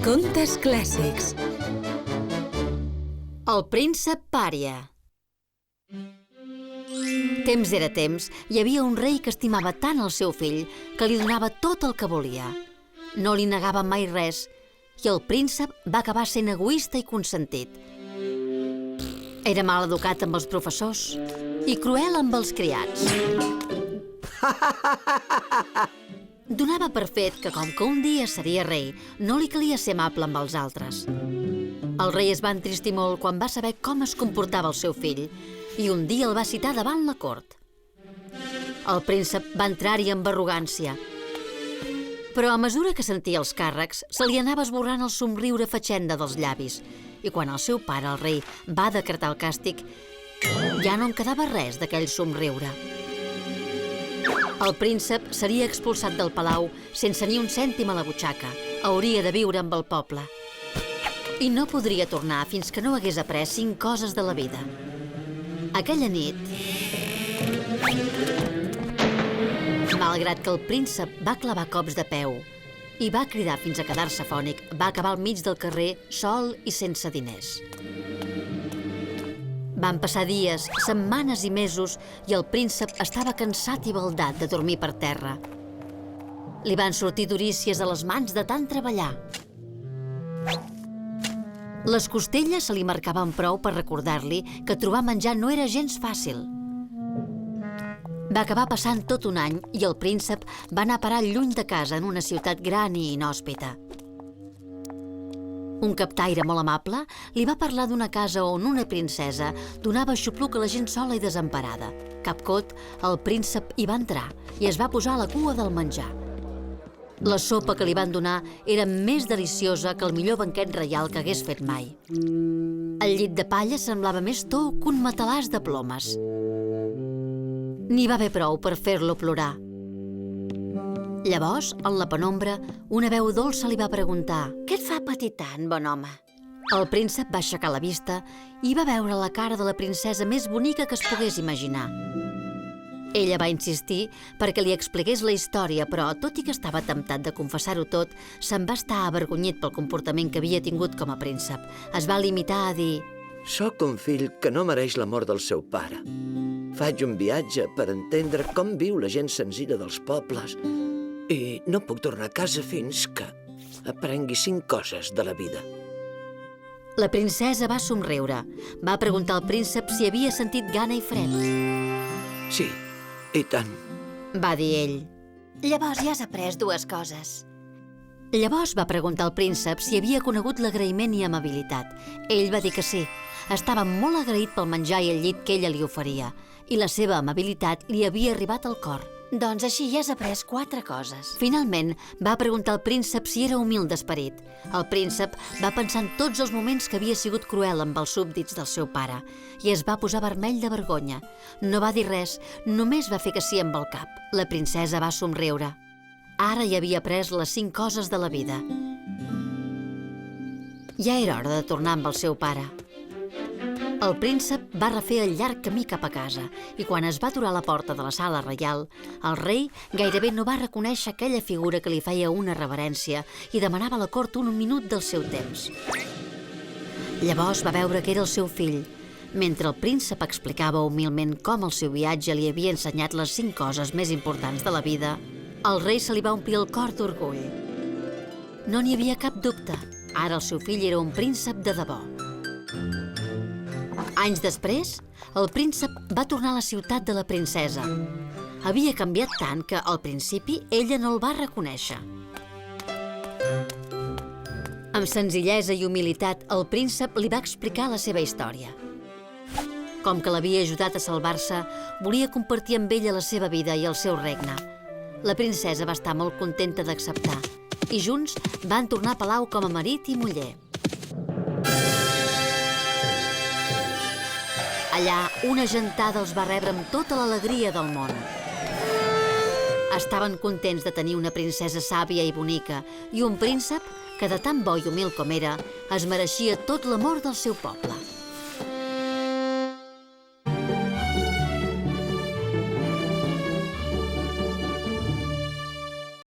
Contes clàssics. El príncep pària. Temps era temps, hi havia un rei que estimava tant el seu fill que li donava tot el que volia. No li negava mai res i el príncep va acabar sent egoista i consentit. Era mal educat amb els professors i cruel amb els criats. Donava per fet que com que un dia seria rei, no li calia ser amable amb els altres. El rei es va entristir molt quan va saber com es comportava el seu fill i un dia el va citar davant la cort. El príncep va entrar-hi amb arrogància, però a mesura que sentia els càrrecs, se li anava esborrant el somriure fatxenda dels llavis i quan el seu pare, el rei, va decretar el càstig, ja no en quedava res d'aquell somriure. El príncep seria expulsat del palau sense ni un cèntim a la butxaca. Hauria de viure amb el poble. I no podria tornar fins que no hagués après 5 coses de la vida. Aquella nit, malgrat que el príncep va clavar cops de peu i va cridar fins a quedar-se afònic, va acabar al mig del carrer sol i sense diners. Van passar dies, setmanes i mesos i el príncep estava cansat i baldat de dormir per terra. Li van sortir durícies a les mans de tant treballar. Les costelles se li marcaven prou per recordar-li que trobar menjar no era gens fàcil. Va acabar passant tot un any i el príncep va anar a parar lluny de casa en una ciutat gran i inhòspita. Un captaire molt amable li va parlar d'una casa on una princesa donava xupluc a la gent sola i desemparada. Capcot, el príncep hi va entrar i es va posar a la cua del menjar. La sopa que li van donar era més deliciosa que el millor banquet reial que hagués fet mai. El llit de palla semblava més tou que un matalàs de plomes. N'hi va haver prou per fer-lo plorar. Llavors, en la penombra, una veu dolça li va preguntar: «Què et fa patir tant, bon home?» El príncep va aixecar la vista i va veure la cara de la princesa més bonica que es pogués imaginar. Ella va insistir perquè li expliqués la història, però, tot i que estava temptat de confessar-ho tot, se'n va estar avergonyit pel comportament que havia tingut com a príncep. Es va limitar a dir: «Soc un fill que no mereix l'amor del seu pare. Faig un viatge per entendre com viu la gent senzilla dels pobles i no puc tornar a casa fins que aprengui 5 coses de la vida». La princesa va somriure. Va preguntar al príncep si havia sentit gana i fred. «Sí, i tant», va dir ell. «Llavors ja has après 2 coses». Llavors va preguntar al príncep si havia conegut l'agraïment i amabilitat. Ell va dir que sí. Estava molt agraït pel menjar i el llit que ella li oferia, i la seva amabilitat li havia arribat al cor. «Doncs així ja has après 4 coses». Finalment, va preguntar al príncep si era humil d'esperit. El príncep va pensar en tots els moments que havia sigut cruel amb els súbdits del seu pare i es va posar vermell de vergonya. No va dir res, només va fer que sí amb el cap. La princesa va somriure. Ara ja havia après les 5 coses de la vida. Ja era hora de tornar amb el seu pare. El príncep va refer el llarg camí cap a casa i quan es va aturar a la porta de la sala reial, el rei gairebé no va reconèixer aquella figura que li feia una reverència i demanava a la cort un minut del seu temps. Llavors va veure que era el seu fill. Mentre el príncep explicava humilment com el seu viatge li havia ensenyat les 5 coses més importants de la vida, al rei se li va omplir el cor d'orgull. No n'hi havia cap dubte. Ara el seu fill era un príncep de debò. Anys després, el príncep va tornar a la ciutat de la princesa. Havia canviat tant que, al principi, ella no el va reconèixer. Amb senzillesa i humilitat, el príncep li va explicar la seva història. Com que l'havia ajudat a salvar-se, volia compartir amb ella la seva vida i el seu regne. La princesa va estar molt contenta d'acceptar i junts van tornar a palau com a marit i muller. Allà, una gentada els va rebre amb tota l'alegria del món. Estaven contents de tenir una princesa sàvia i bonica i un príncep que, de tan bo i humil com era, es mereixia tot l'amor del seu poble.